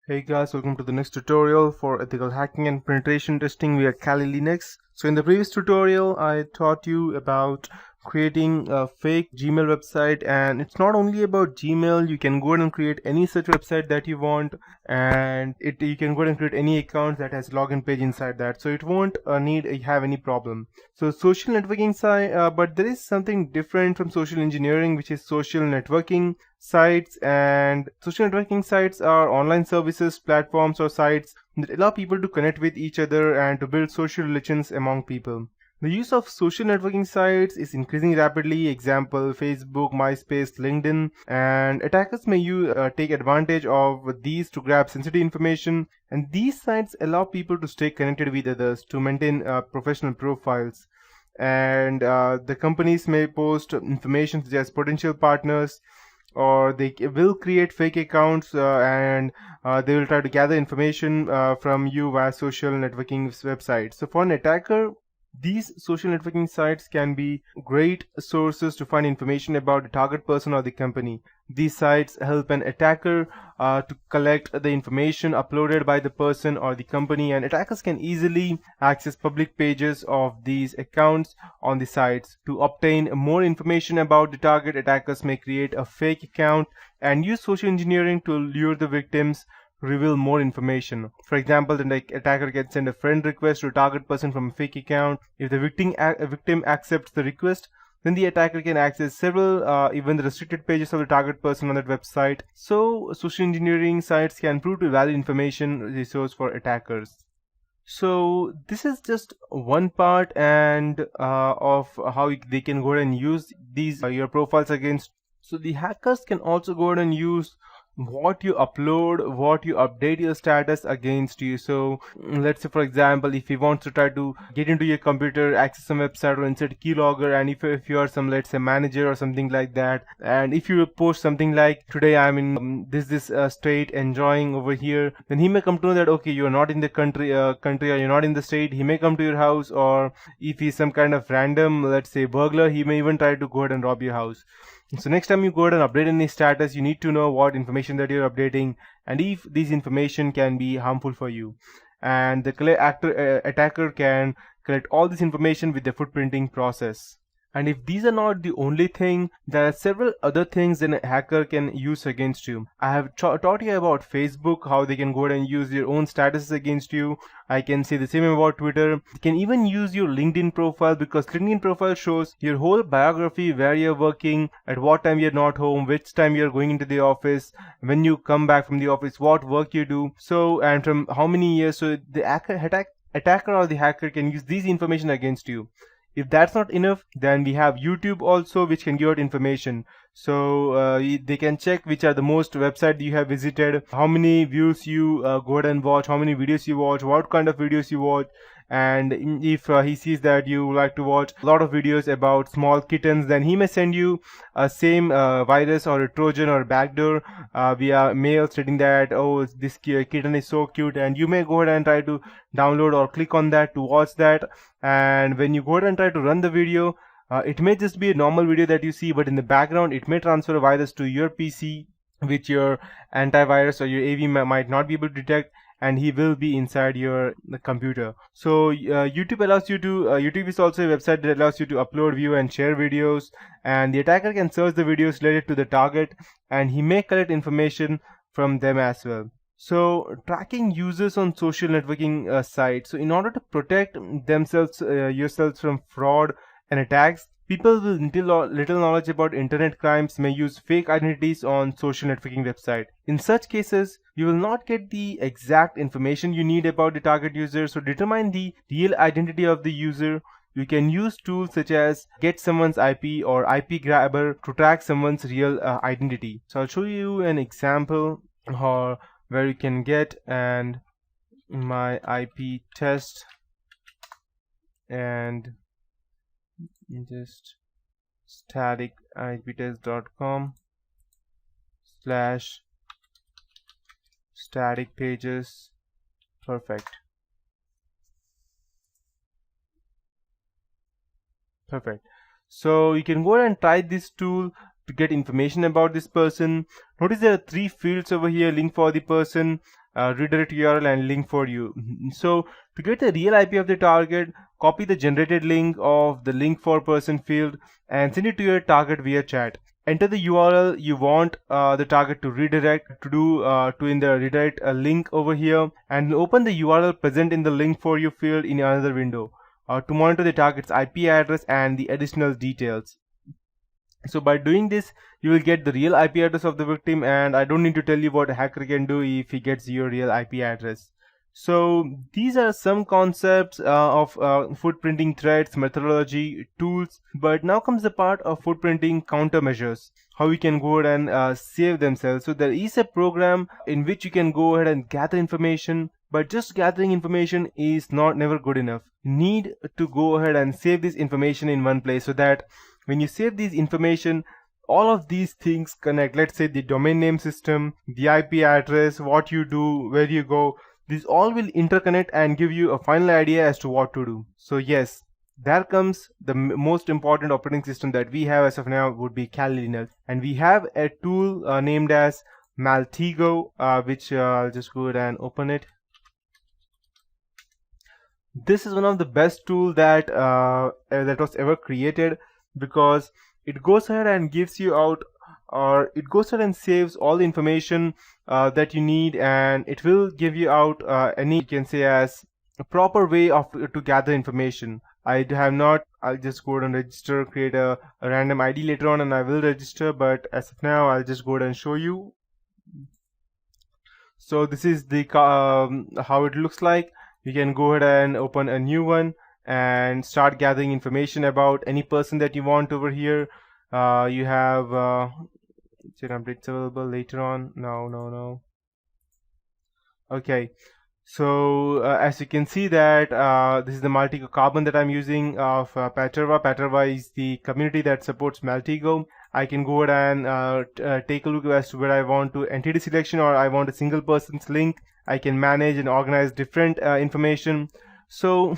Hey guys, welcome to the next tutorial for ethical hacking and penetration testing via Kali Linux. So in the previous tutorial, I taught you about creating a fake Gmail website, and it's not only about Gmail. You can go ahead and create any such website that you want, and you can go ahead and create any account that has login page inside that, so it won't have any problem. So social networking site, but there is something different from social engineering, which is social networking sites. And social networking sites are online services, platforms, or sites that allow people to connect with each other and to build social relations among people. The use of social networking sites is increasing rapidly. Example: Facebook, MySpace, LinkedIn, and attackers may take advantage of these to grab sensitive information. And these sites allow people to stay connected with others, to maintain professional profiles. And the companies may post information such as potential partners, or they will create fake accounts, and they will try to gather information from you via social networking websites. So for an attacker, these social networking sites can be great sources to find information about the target person or the company. These sites help an attacker to collect the information uploaded by the person or the company, and attackers can easily access public pages of these accounts on the sites. To obtain more information about the target, attackers may create a fake account and use social engineering to lure the victims reveal more information. For example, the attacker can send a friend request to a target person from a fake account. If the victim accepts the request, then the attacker can access several, even the restricted pages of the target person on that website. So social engineering sites can prove to valid information resource for attackers. So this is just one part and of how they can go ahead and use these your profiles against. So the hackers can also go ahead and use what you upload, what you update your status against you. So let's say, for example, if he wants to try to get into your computer, access some website, or insert keylogger, and if you are some, let's say, manager or something like that, and if you post something like, today I'm in this state enjoying over here, then he may come to know that, okay, you're not in the country, or you're not in the state. He may come to your house, or if he's some kind of random, let's say, burglar, he may even try to go ahead and rob your house. So next time you go ahead and update any status, you need to know what information that you're updating, and if these information can be harmful for you. And the attacker can collect all this information with the footprinting process. And if these are not the only thing, there are several other things that a hacker can use against you. I have taught you about Facebook, how they can go ahead and use your own statuses against you. I can say the same about Twitter. They can even use your LinkedIn profile, because LinkedIn profile shows your whole biography, where you're working, at what time you're not home, which time you're going into the office, when you come back from the office, what work you do, so, and from how many years. So the attacker or the hacker can use these information against you. If that's not enough, then we have YouTube also, which can give out information. So they can check which are the most websites you have visited, how many views you go ahead and watch, how many videos you watch, what kind of videos you watch. And if he sees that you like to watch a lot of videos about small kittens, then he may send you a same virus or a trojan or a backdoor via mail, stating that, oh, this kitten is so cute, and you may go ahead and try to download or click on that to watch that. And when you go ahead and try to run the video, it may just be a normal video that you see, but in the background it may transfer a virus to your PC, which your antivirus or your AV might not be able to detect, and he will be inside your computer. So YouTube allows you to YouTube is also a website that allows you to upload, view, and share videos, and the attacker can search the videos related to the target, and he may collect information from them as well. So tracking users on social networking sites. So in order to protect yourselves from fraud and attacks, people with little knowledge about internet crimes may use fake identities on social networking website. In such cases, you will not get the exact information you need about the target user. So determine the real identity of the user. You can use tools such as Get Someone's IP or IP Grabber to track someone's real identity. So I'll show you an example or where you can get, and my IP test, and just static iptest.com / static pages. Perfect. So you can go ahead and try this tool to get information about this person. Notice there are 3 fields over here: link for the person, redirect URL and link for you. So to get the real IP of the target, copy the generated link of the link for person field and send it to your target via chat. Enter the URL you want the target to redirect to in the redirect a link over here, and open the URL present in the link for you field in another window to monitor the target's IP address and the additional details. So by doing this, you will get the real IP address of the victim, and I don't need to tell you what a hacker can do if he gets your real IP address. So these are some concepts of footprinting threats, methodology, tools. But now comes the part of footprinting countermeasures, how you can go ahead and save themselves. So there is a program in which you can go ahead and gather information, but just gathering information is never good enough. You need to go ahead and save this information in one place, so that when you save this information, all of these things connect. Let's say the domain name system, the IP address, what you do, where you go. These all will interconnect and give you a final idea as to what to do. So yes, there comes the most important operating system that we have as of now would be Kali Linux. And we have a tool named as Maltego, which I'll just go ahead and open it. This is one of the best tools that was ever created, because it goes ahead and gives you out, or it goes ahead and saves all the information that you need, and it will give you out any, you can say, as a proper way of to gather information. I have not. I'll just go ahead and register, create a random ID later on, and I will register, but as of now I'll just go ahead and show you. So this is the how it looks like. You can go ahead and open a new one and start gathering information about any person that you want over here. You have updates available later on. No. Okay, so as you can see that this is the Maltego carbon that I'm using of Paterva. Paterva is the community that supports Maltego. I can go ahead and take a look as to where I want to entity selection, or I want a single person's link. I can manage and organize different information. So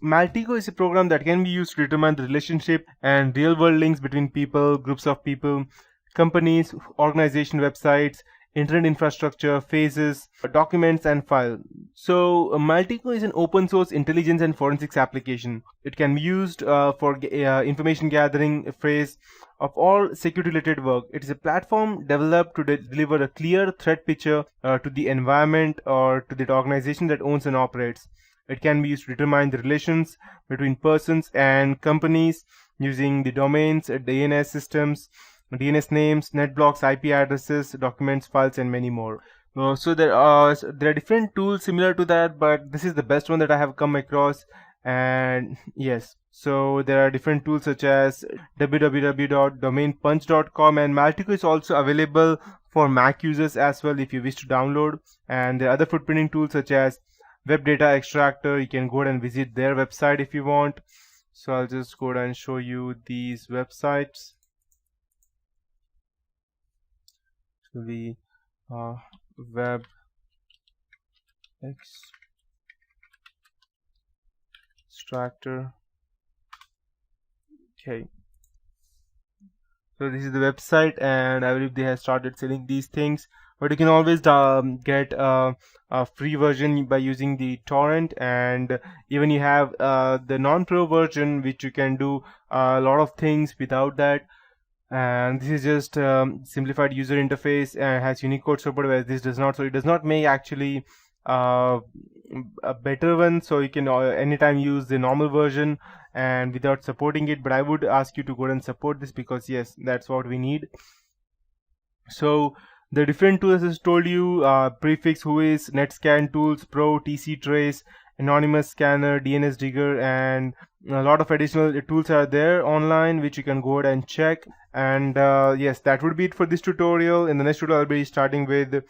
Maltego is a program that can be used to determine the relationship and real-world links between people, groups of people, companies, organization websites, internet infrastructure, phases, documents, and files. So Maltego is an open source intelligence and forensics application. It can be used for information gathering phase of all security related work. It is a platform developed to deliver a clear threat picture to the environment or to the organization that owns and operates. It can be used to determine the relations between persons and companies using the domains, DNS systems, DNS names, net blocks, IP addresses, documents, files, and many more. So there are different tools similar to that, but this is the best one that I have come across. And yes, so there are different tools such as www.domainpunch.com, and Maltego is also available for Mac users as well if you wish to download. And there are other footprinting tools such as Web Data Extractor. You can go ahead and visit their website if you want. So I'll just go ahead and show you these websites. The Web Extractor. Okay, so this is the website, and I believe they have started selling these things, but you can always get a free version by using the torrent, and even you have the non-pro version, which you can do a lot of things without that. And this is just simplified user interface and has Unicode support, where this does not. So it does not make actually a better one, so you can anytime use the normal version and without supporting it. But I would ask you to go and support this, because yes, that's what we need. So the different tools, as I told you, Prefix, Whois, NetScan tools, Pro, TC Trace, Anonymous Scanner, DNS Digger, and a lot of additional tools are there online which you can go ahead and check. And yes, that would be it for this tutorial. In the next tutorial, I'll be starting with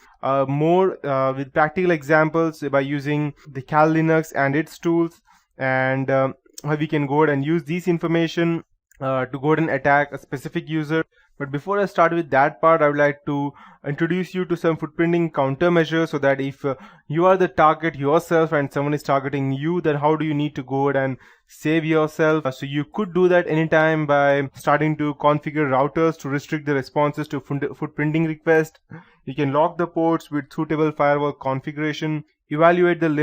more with practical examples by using the Kali Linux and its tools, and how we can go ahead and use these information to go ahead and attack a specific user. But before I start with that part, I would like to introduce you to some footprinting countermeasures, so that if you are the target yourself and someone is targeting you, then how do you need to go ahead and save yourself? So you could do that anytime by starting to configure routers to restrict the responses to footprinting requests. You can lock the ports with suitable firewall configuration, evaluate and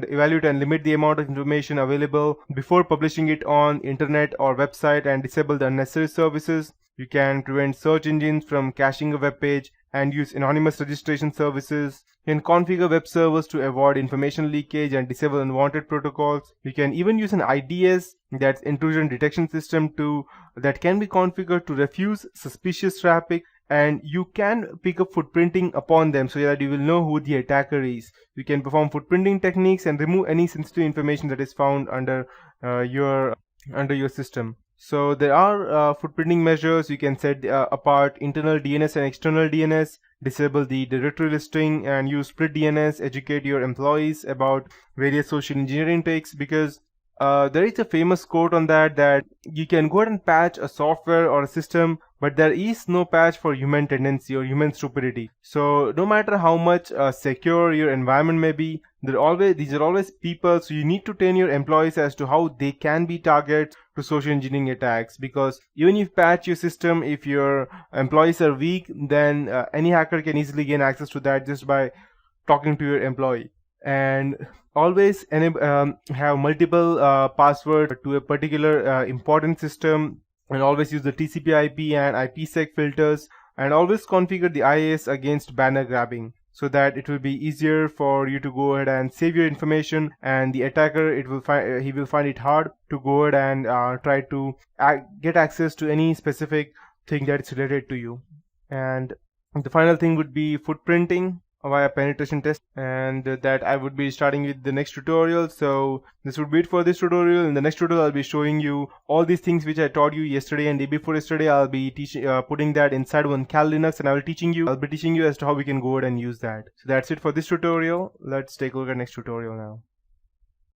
limit the amount of information available before publishing it on internet or website, and disable the unnecessary services. You can prevent search engines from caching a web page and use anonymous registration services. You can configure web servers to avoid information leakage and disable unwanted protocols. You can even use an IDS, that's intrusion detection system, that can be configured to refuse suspicious traffic, and you can pick up footprinting upon them so that you will know who the attacker is. You can perform footprinting techniques and remove any sensitive information that is found under your system. So there are footprinting measures. You can set apart internal DNS and external DNS, disable the directory listing, and use split DNS. Educate your employees about various social engineering tricks, because there is a famous quote on that you can go ahead and patch a software or a system, but there is no patch for human tendency or human stupidity. So no matter how much secure your environment may be, these are always people. So you need to train your employees as to how they can be targets to social engineering attacks, because even if you patch your system, if your employees are weak, then any hacker can easily gain access to that just by talking to your employee. And always have multiple passwords to a particular important system, and always use the TCP/IP and IPsec filters, and always configure the IIS against banner grabbing, so that it will be easier for you to go ahead and save your information, and the attacker, he will find it hard to go ahead and try to get access to any specific thing that is related to you. And the final thing would be footprinting via penetration test, and that I would be starting with the next tutorial. So this would be it for this tutorial. In the next tutorial, I'll be showing you all these things which I taught you yesterday and day before yesterday. I'll be putting that inside one Kali Linux, and I'll be teaching you as to how we can go ahead and use that. So that's it for this tutorial. Let's take a look at next tutorial now.